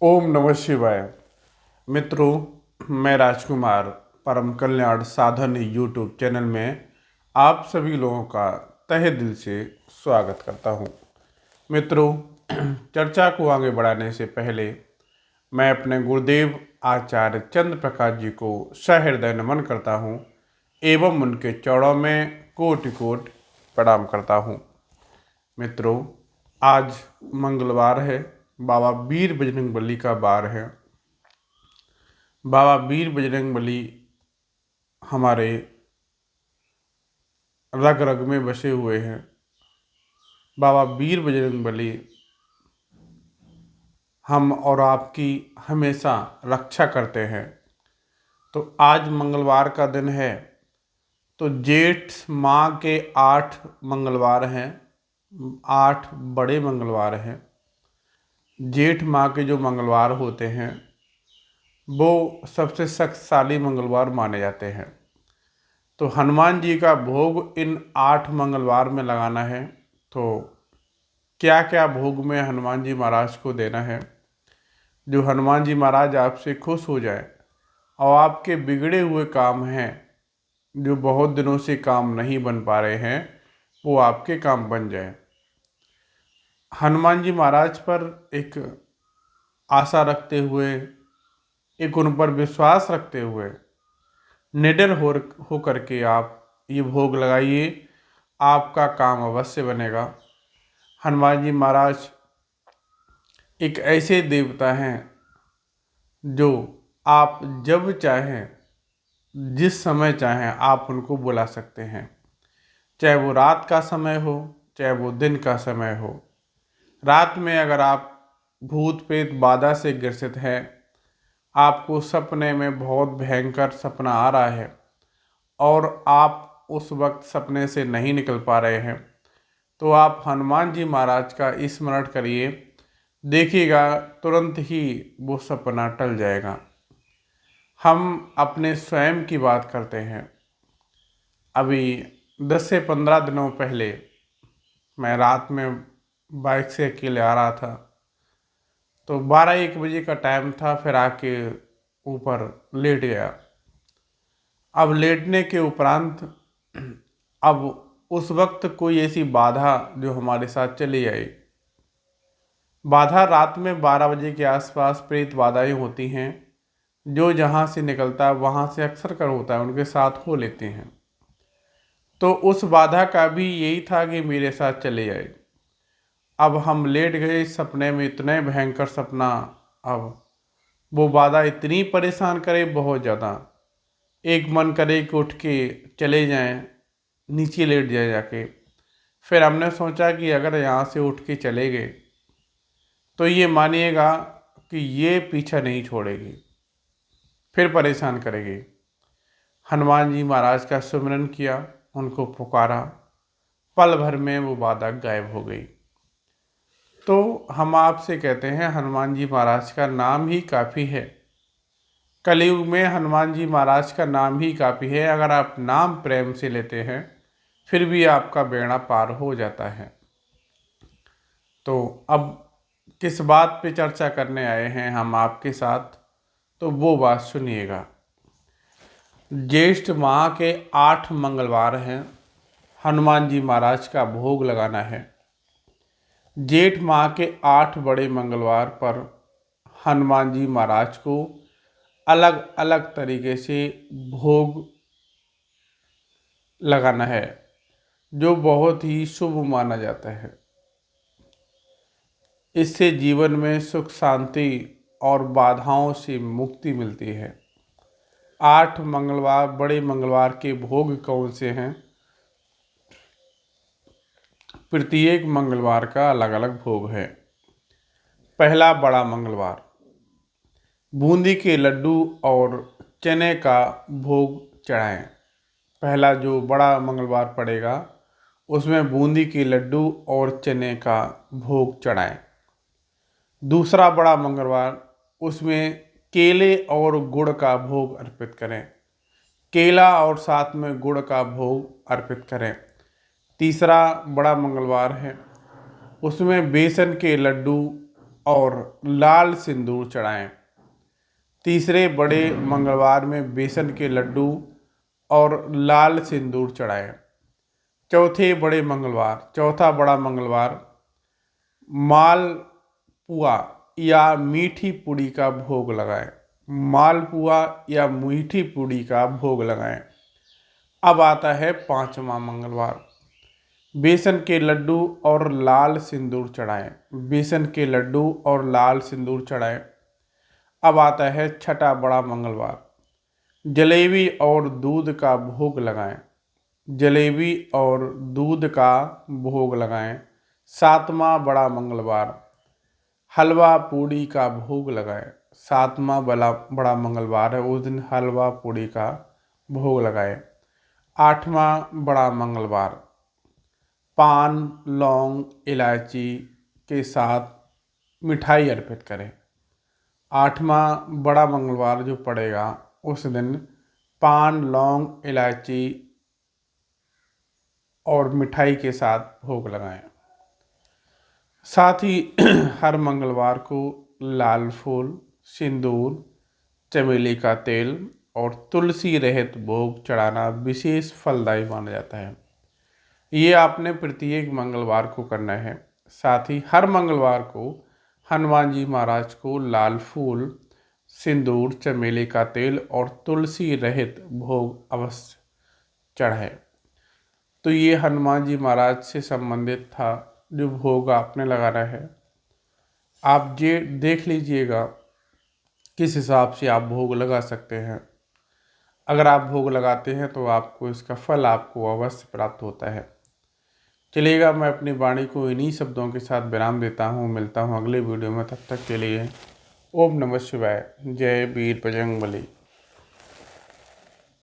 ओम नमः शिवाय। मित्रों, मैं राजकुमार परम कल्याण साधन यूट्यूब चैनल में आप सभी लोगों का तहे दिल से स्वागत करता हूं। मित्रों, चर्चा को आगे बढ़ाने से पहले मैं अपने गुरुदेव आचार्य चंद्र प्रकाश जी को सहृदय नमन करता हूं एवं उनके चरणों में कोटि कोटि प्रणाम करता हूं। मित्रों, आज मंगलवार है, बाबा वीर बजरंगबली का वार है। बाबा वीर बजरंगबली हमारे रग रग में बसे हुए हैं। बाबा वीर बजरंगबली हम और आपकी हमेशा रक्षा करते हैं। तो आज मंगलवार का दिन है, तो जेठ माह के 8 मंगलवार हैं, 8 बड़े मंगलवार हैं। जेठ माह के जो मंगलवार होते हैं वो सबसे शक्तिशाली मंगलवार माने जाते हैं। तो हनुमान जी का भोग इन 8 मंगलवार में लगाना है। तो क्या क्या भोग में हनुमान जी महाराज को देना है, जो हनुमान जी महाराज आपसे खुश हो जाए और आपके बिगड़े हुए काम हैं, जो बहुत दिनों से काम नहीं बन पा रहे हैं, वो आपके काम बन जाए। हनुमान जी महाराज पर एक आशा रखते हुए, एक उन पर विश्वास रखते हुए निडर हो करके आप ये भोग लगाइए, आपका काम अवश्य बनेगा। हनुमान जी महाराज एक ऐसे देवता हैं जो आप जब चाहें, जिस समय चाहें आप उनको बुला सकते हैं। चाहे वो रात का समय हो, चाहे वो दिन का समय हो। रात में अगर आप भूत प्रेत बाधा से ग्रसित हैं, आपको सपने में बहुत भयंकर सपना आ रहा है और आप उस वक्त सपने से नहीं निकल पा रहे हैं, तो आप हनुमान जी महाराज का स्मरण करिए, देखिएगा तुरंत ही वो सपना टल जाएगा। हम अपने स्वयं की बात करते हैं। अभी 10 से 15 दिनों पहले मैं रात में बाइक से अकेले आ रहा था, तो 12-1 बजे का टाइम था। फिर आके ऊपर लेट गया। अब लेटने के उपरांत अब उस वक्त कोई ऐसी बाधा जो हमारे साथ चली आई। बाधा रात में 12 बजे के आसपास प्रेत बाधाएं होती हैं, जो जहाँ से निकलता है वहाँ से अक्सर कर होता है, उनके साथ हो लेते हैं। तो उस बाधा का भी यही था कि मेरे साथ चले जाए। अब हम लेट गए सपने में, इतने भयंकर सपना। अब वो बाधा इतनी परेशान करे, बहुत ज़्यादा। एक मन करे कि उठ के चले जाएं, नीचे लेट जाए जाके। फिर हमने सोचा कि अगर यहाँ से उठ के चले गए तो ये मानिएगा कि ये पीछा नहीं छोड़ेगी, फिर परेशान करेगी। हनुमान जी महाराज का सुमिरन किया, उनको पुकारा, पल भर में वो बाधा गायब हो गई। तो हम आपसे कहते हैं, हनुमान जी महाराज का नाम ही काफ़ी है। कलयुग में हनुमान जी महाराज का नाम ही काफ़ी है। अगर आप नाम प्रेम से लेते हैं, फिर भी आपका बेड़ा पार हो जाता है। तो अब किस बात पे चर्चा करने आए हैं हम आपके साथ, तो वो बात सुनिएगा। ज्येष्ठ माह के 8 मंगलवार हैं, हनुमान जी महाराज का भोग लगाना है। जेठ माह के 8 बड़े मंगलवार पर हनुमान जी महाराज को अलग अलग तरीके से भोग लगाना है, जो बहुत ही शुभ माना जाता है। इससे जीवन में सुख शांति और बाधाओं से मुक्ति मिलती है। 8 मंगलवार, बड़े मंगलवार के भोग कौन से हैं? प्रत्येक मंगलवार का अलग अलग भोग है। पहला बड़ा मंगलवार, बूंदी के लड्डू और चने का भोग चढ़ाएं। पहला जो बड़ा मंगलवार पड़ेगा, उसमें बूंदी के लड्डू और चने का भोग चढ़ाएं। दूसरा बड़ा मंगलवार, उसमें केले और गुड़ का भोग अर्पित करें। केला और साथ में गुड़ का भोग अर्पित करें। तीसरा बड़ा मंगलवार है, उसमें बेसन के लड्डू और लाल सिंदूर चढ़ाएं। तीसरे बड़े मंगलवार में बेसन के लड्डू और लाल सिंदूर चढ़ाएं। चौथा बड़ा मंगलवार मालपुआ या मीठी पूड़ी का भोग लगाएं। मालपुआ या मीठी पूड़ी का भोग लगाएं। अब आता है पांचवा मंगलवार, बेसन के लड्डू और लाल सिंदूर चढ़ाएं। बेसन के लड्डू और लाल सिंदूर चढ़ाएं। अब आता है छठा बड़ा मंगलवार, जलेबी और दूध का भोग लगाएं। जलेबी और दूध का भोग लगाएं। सातवां बड़ा मंगलवार, हलवा पूड़ी का भोग लगाएं। सातवां बड़ा मंगलवार है, उस दिन हलवा पूड़ी का भोग लगाएं। आठवां बड़ा मंगलवार, पान, लौंग, इलायची के साथ मिठाई अर्पित करें। आठवां बड़ा मंगलवार जो पड़ेगा उस दिन पान, लौंग, इलायची और मिठाई के साथ भोग लगाएं। साथ ही हर मंगलवार को लाल फूल, सिंदूर, चमेली का तेल और तुलसी रहित भोग चढ़ाना विशेष फलदायी माना जाता है। ये आपने प्रत्येक मंगलवार को करना है। साथ ही हर मंगलवार को हनुमान जी महाराज को लाल फूल, सिंदूर, चमेली का तेल और तुलसी रहित भोग अवश्य चढ़ाएं। तो ये हनुमान जी महाराज से संबंधित था जो भोग आपने लगाना है। आप ये देख लीजिएगा किस हिसाब से आप भोग लगा सकते हैं। अगर आप भोग लगाते हैं तो आपको इसका फल आपको अवश्य प्राप्त होता है। चलिएगा, मैं अपनी वाणी को इन्हीं शब्दों के साथ विराम देता हूँ। मिलता हूँ अगले वीडियो में, तब तक के लिए ओम नमः शिवाय। जय वीर बजरंगबली।